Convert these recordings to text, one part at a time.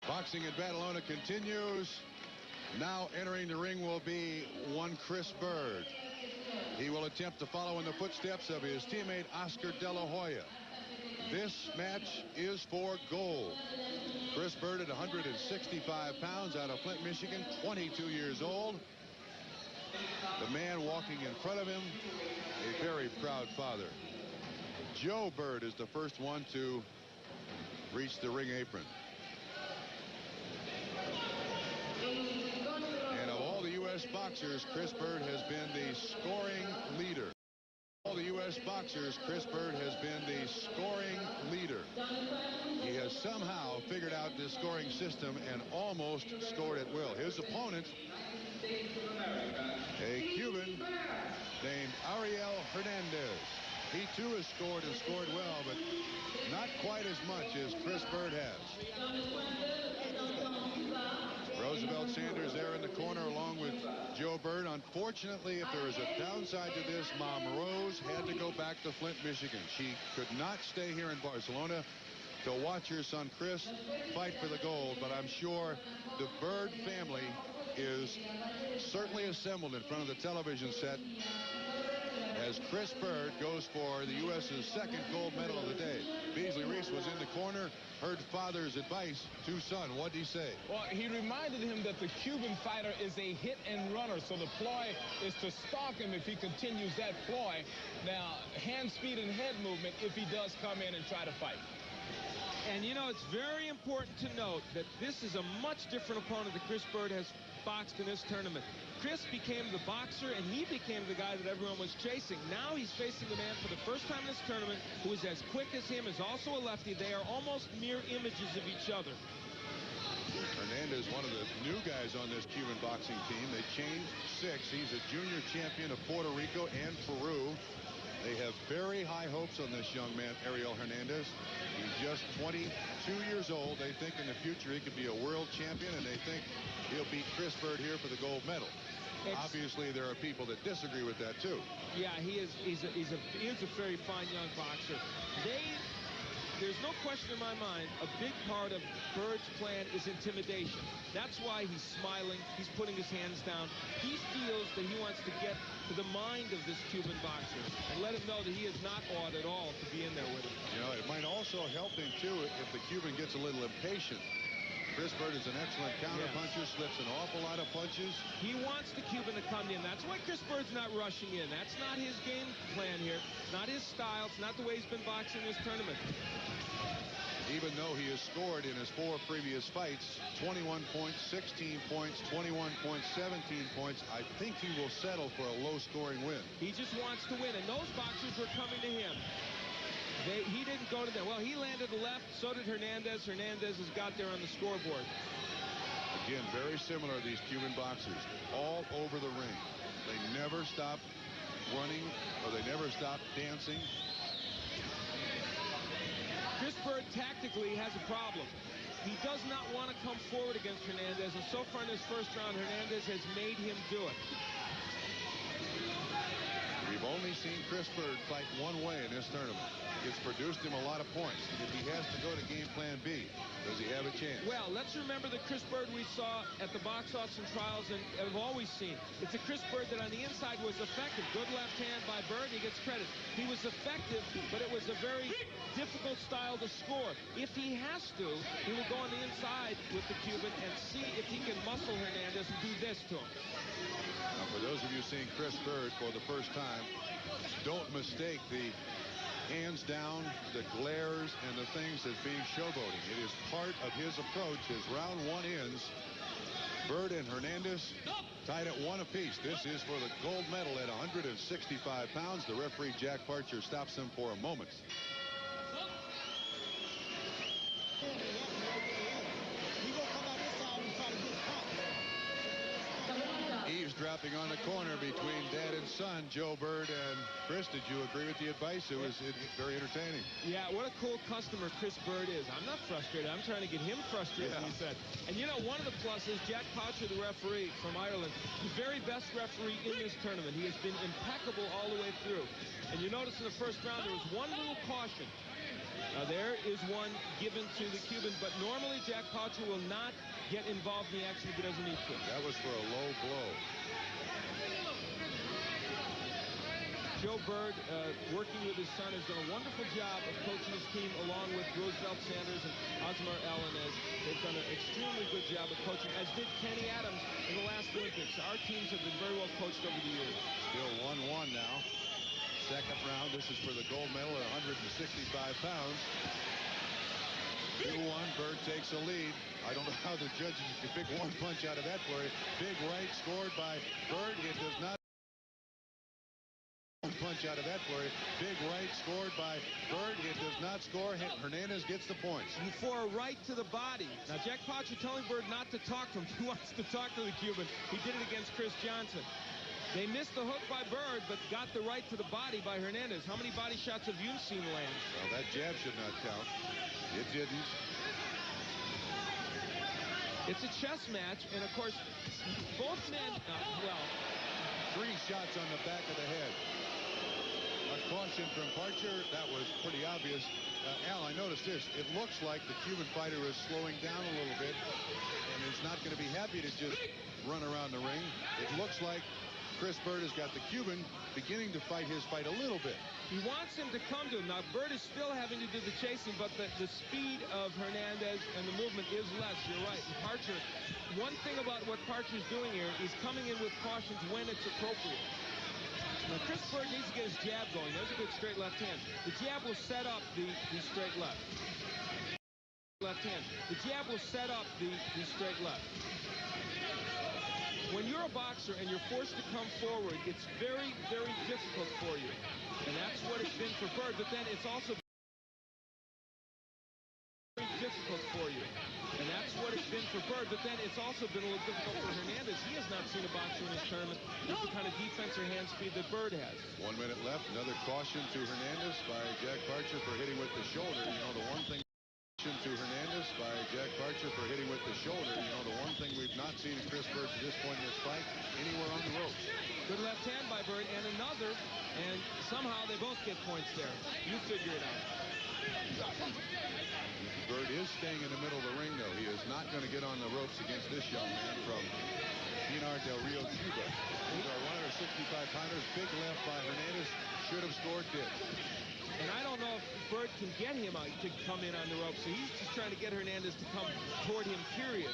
Boxing in Barcelona continues. Now entering the ring will be one Chris Byrd. He will attempt to follow in the footsteps of his teammate Oscar De La Hoya. This match is for gold. Chris Byrd at 165 pounds, out of Flint, Michigan, 22 years old. The man walking in front of him, a very proud father. Joe Byrd is the first one to reach the ring apron. And of all the U.S. boxers, Chris Byrd has been the scoring leader. All the U.S. boxers, Chris Byrd has been the scoring leader. He has somehow figured out this scoring system and almost scored at will. His opponent, a Cuban named Ariel Hernandez. He too has scored and scored well, but not quite as much as Chris Byrd has. Roosevelt Sanders there in the corner along with Joe Byrd. Unfortunately, if there is a downside to this, Mom Rose had to go back to Flint, Michigan. She could not stay here in Barcelona to watch her son Chris fight for the gold, but I'm sure the Byrd family is certainly assembled in front of the television set as Chris Byrd goes for the U.S.'s second gold medal of the day. Beasley Reese was in the corner, heard father's advice to son. What did he say? Well, he reminded him that the Cuban fighter is a hit and runner, so the ploy is to stalk him if he continues that ploy. Now, hand speed and head movement if he does come in and try to fight. And, you know, it's very important to note that this is a much different opponent that Chris Byrd has boxed in this tournament. Chris became the boxer, and he became the guy that everyone was chasing. Now he's facing a man for the first time in this tournament who is as quick as him, is also a lefty. They are almost mirror images of each other. Hernandez, one of the new guys on this Cuban boxing team. They changed 6. He's a junior champion of Puerto Rico and Peru. They have very high hopes on this young man, Ariel Hernandez. He's just 22 years old. They think in the future he could be a world champion, and they think he'll beat Chris Byrd here for the gold medal. Obviously, there are people that disagree with that, too. Yeah, he is a very fine young boxer. There's no question in my mind, a big part of Byrd's plan is intimidation. That's why he's smiling. He's putting his hands down. He feels that he wants to get to the mind of this Cuban boxer and let him know that he is not awed at all to be in there with him. You know, it might also help him, too, if the Cuban gets a little impatient. Chris Byrd is an excellent counter-puncher, slips an awful lot of punches. He wants the Cuban to come in. That's why Chris Byrd's not rushing in. That's not his game plan here. It's not his style. It's not the way he's been boxing this tournament. Even though he has scored in his 4 previous fights, 21 points, 16 points, 21 points, 17 points, I think he will settle for a low-scoring win. He just wants to win, and those boxers were coming to him. He didn't go to them. Well, he landed the left, so did Hernandez. Hernandez has got there on the scoreboard. Again, very similar, these Cuban boxers, all over the ring. They never stop running, or they never stop dancing. Chris Byrd tactically has a problem. He does not want to come forward against Hernandez, and so far in this first round, Hernandez has made him do it. We've only seen Chris Byrd fight one way in this tournament. It's produced him a lot of points. If he has to go to game plan B, does he have a chance? Well, let's remember the Chris Byrd we saw at the box office and trials and have always seen. It's a Chris Byrd that on the inside was effective. Good left hand by Byrd. He gets credit. He was effective, but it was a very difficult style to score. If he has to, he will go on the inside with the Cuban and see if he can muscle Hernandez and do this to him. Now, for those of you seeing Chris Byrd for the first time, don't mistake the hands down, the glares, and the things as being showboating. It is part of his approach. His round 1 ends. Byrd and Hernandez tied at 1 apiece. This is for the gold medal at 165 pounds. The referee, Jack Parcher, stops him for a moment. Eavesdropping on the corner between dad and son, Joe Byrd and Chris. Did you agree with the advice? It was very entertaining. Yeah, what a cool customer Chris Byrd is. I'm not frustrated. I'm trying to get him frustrated, he said. And you know, one of the pluses, Jack Parcher, the referee from Ireland, the very best referee in this tournament. He has been impeccable all the way through. And you notice in the first round, there was one little caution. Now there is one given to the Cuban, but normally Jack Parcher will not get involved in the action if he doesn't need to. That was for a low blow. Joe Byrd, working with his son, has done a wonderful job of coaching his team along with Roosevelt Sanders and Osmar Hernandez. They've done an extremely good job of coaching, as did Kenny Adams in the last Olympics. Our teams have been very well coached over the years. Still 1-1 now. Second round. This is for the gold medal at 165 pounds. 2-1. Byrd takes a lead. I don't know how the judges can pick one punch out of that flurry. Big right scored by Byrd. It does not. One punch out of that flurry. Big right scored by Byrd. It does not score. Hernandez gets the points. For a right to the body. Now, Jack Parcher telling Byrd not to talk to him. He wants to talk to the Cuban. He did it against Chris Johnson. They missed the hook by Byrd, but got the right to the body by Hernandez. How many body shots have you seen land? Well, that jab should not count. It didn't. It's a chess match, and of course, both men, well, 3 shots on the back of the head. A caution from Parcher. That was pretty obvious. Al, I noticed this. It looks like the Cuban fighter is slowing down a little bit and is not going to be happy to just run around the ring. It looks like Chris Byrd has got the Cuban beginning to fight his fight a little bit. He wants him to come to him. Now, Byrd is still having to do the chasing, but the speed of Hernandez and the movement is less. You're right. And Parcher, one thing about what Parcher's doing here is coming in with cautions when it's appropriate. Now, Chris Byrd needs to get his jab going. There's a good straight left hand. The jab will set up the straight left. Left hand. The jab will set up the straight left. When you're a boxer and you're forced to come forward, it's very, very difficult for you. And that's what it's been for Byrd, but then it's also very difficult for you. And that's what it's been for Byrd, but then it's also been a little difficult for Hernandez. He has not seen a boxer in this tournament with the kind of defense or hand speed that Byrd has. 1 minute left. Another caution to Hernandez by Jack Parcher for hitting with the shoulder. You know, the one thing to Hernandez by Jack Parcher for hitting with the shoulder. You know, the one thing we've not seen in Chris Byrd to this point in this fight, anywhere on the ropes. Good left hand by Byrd, and another, and somehow they both get points there. You figure it out. Byrd is staying in the middle of the ring, though. He is not going to get on the ropes against this young man from Pinar del Rio, Cuba. These are 165-pounders. Big left by Hernandez. Should have scored, did. And I don't know if Byrd can get him out to come in on the ropes, so he's just trying to get Hernandez to come toward him, period.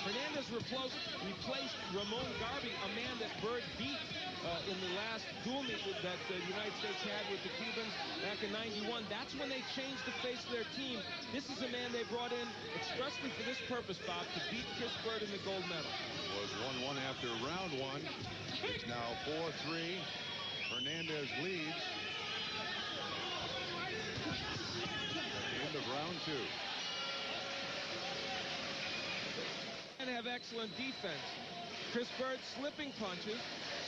Hernandez replaced Ramon Garvey, a man that Byrd beat in the last duel meet that the United States had with the Cubans back in '91. That's when they changed the face of their team. This is a man they brought in expressly for this purpose, Bob, to beat Chris Byrd in the gold medal. It was 1-1 after round 1. It's now 4-3. Hernandez leads. End of round 2. And have excellent defense. Chris Byrd slipping punches.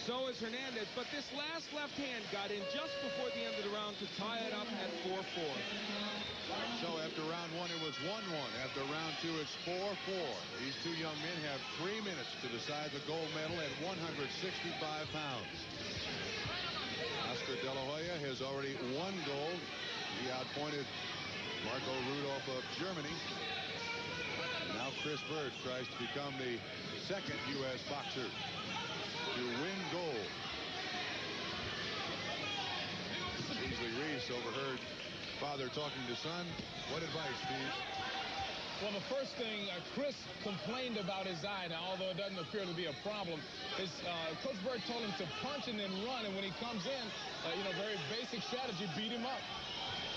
So is Hernandez. But this last left hand got in just before the end of the round to tie it up at 4-4. So after round 1, it was 1-1. After round 2, it's 4-4. These two young men have 3 minutes to decide the gold medal at 165 pounds. Oscar De La Hoya has already won gold. He outpointed Marco Rudolph of Germany. And now Chris Byrd tries to become the second U.S. boxer to win gold. Beasley Reese overheard father talking to son. What advice, Steve? Well, the first thing Chris complained about his eye. Now, although it doesn't appear to be a problem, is Coach Byrd told him to punch and then run. And when he comes in, very basic strategy, beat him up.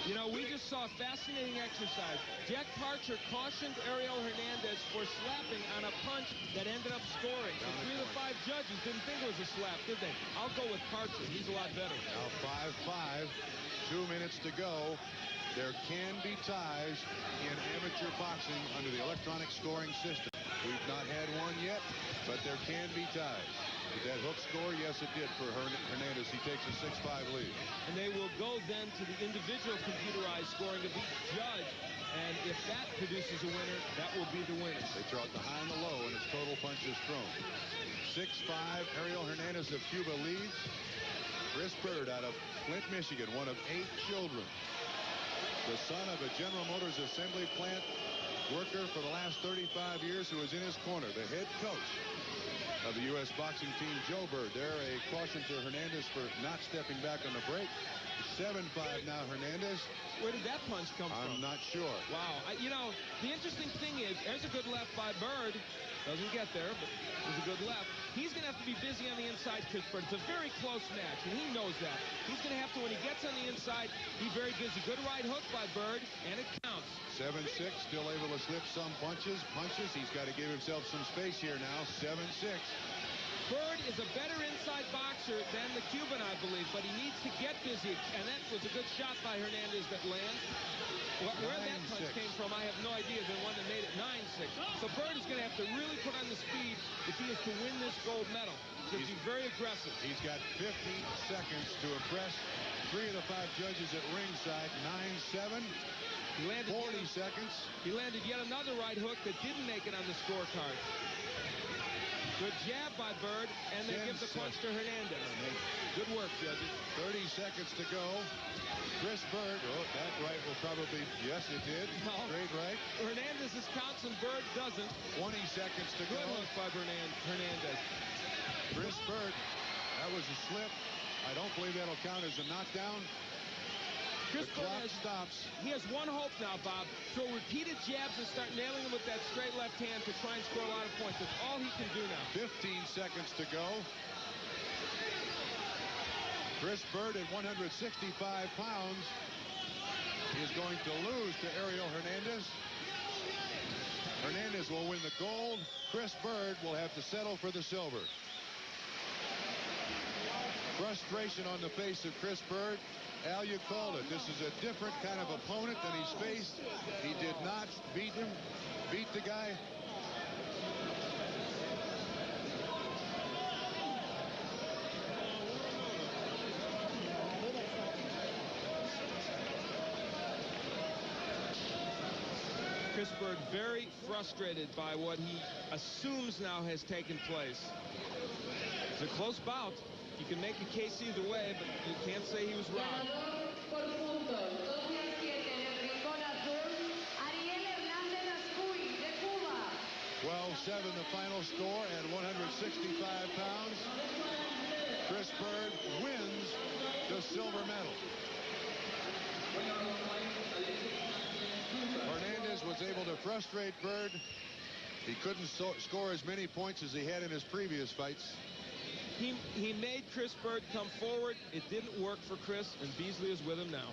You know, we just saw a fascinating exercise. Jack Parcher cautioned Ariel Hernandez for slapping on a punch that ended up scoring. So 3 of the 5 judges didn't think it was a slap, did they? I'll go with Parcher. He's a lot better. Now 5-5, 2 minutes to go. There can be ties in amateur boxing under the electronic scoring system. We've not had one yet, but there can be ties. Did that hook score? Yes, it did for Hernandez. He takes a 6-5 lead. And they will go then to the individual computerized scoring of each judge. And if that produces a winner, that will be the winner. They throw out the high and the low, and it's total punches thrown. 6-5, Ariel Hernandez of Cuba leads. Chris Byrd out of Flint, Michigan, one of 8 children. the son of a General Motors assembly plant worker for the last 35 years, who is in his corner, the head coach of the U.S. boxing team, Joe Byrd. There, a caution to Hernandez for not stepping back on the break. 7-5 now, Hernandez. Where did that punch come from? I'm not sure. Wow. You know, the interesting thing is, there's a good left by Byrd. Doesn't get there, but there's a good left. He's going to have to be busy on the inside, Chris Byrd. It's a very close match, and he knows that. He's going to have to, when he gets on the inside, be very busy. Good right hook by Byrd, and it counts. 7-6, still able to slip some punches. He's got to give himself some space here now. 7-6. Byrd is a better inside boxer than the Cuban, I believe, but he needs to get busy, and that was a good shot by Hernandez that lands. Where that punch came from, I have no idea. The one that made it 9-6. So Byrd is going to have to really put on the speed if he is to win this gold medal. Because he's very aggressive. He's got 50 seconds to impress 3 of the 5 judges at ringside. 9-7. He landed 40 seconds. He landed yet another right hook that didn't make it on the scorecard. Good jab by Byrd, and they give the punch to Hernandez. Good work, judges. 30 seconds to go. Chris Byrd. Oh, that right will probably, yes, it did. No. Straight right. Hernandez counts and Byrd doesn't. 20 seconds to go. Good hook by Hernandez. Chris Byrd, that was a slip. I don't believe that'll count as a knockdown. Chris The clock stops. He has one hope now, Bob. Throw repeated jabs and start nailing him with that straight left hand to try and score a lot of points. That's all he can do now. 15 seconds to go. Chris Byrd at 165 pounds is going to lose to Ariel Hernandez. Hernandez will win the gold. Chris Byrd will have to settle for the silver. Frustration on the face of Chris Byrd. Al, you called it. This is a different kind of opponent than he's faced. He did not beat the guy. Chris Byrd very frustrated by what he assumes now has taken place. It's a close bout. You can make a case either way, but you can't say he was robbed. 12-7 the final score at 165 pounds. Chris Byrd wins the silver medal. Hernandez was able to frustrate Byrd. He couldn't score as many points as he had in his previous fights. He made Chris Byrd come forward. It didn't work for Chris, and Beasley is with him now.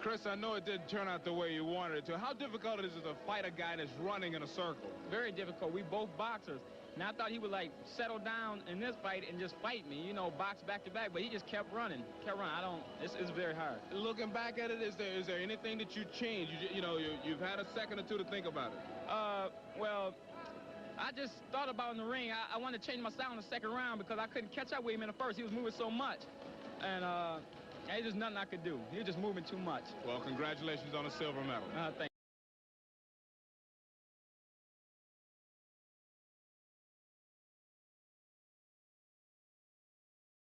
Chris, I know it didn't turn out the way you wanted it to. How difficult is it to fight a guy that's running in a circle? Very difficult. We both boxers. Now, I thought he would, like, settle down in this fight and just fight me, you know, box back to back, but he just kept running. It's very hard. Looking back at it, is there anything that you changed? You've had a second or two to think about it. Well, I just thought about in the ring. I wanted to change my style in the second round because I couldn't catch up with him in the first. He was moving so much. And there's just nothing I could do. He was just moving too much. Well, congratulations on a silver medal. Thank you.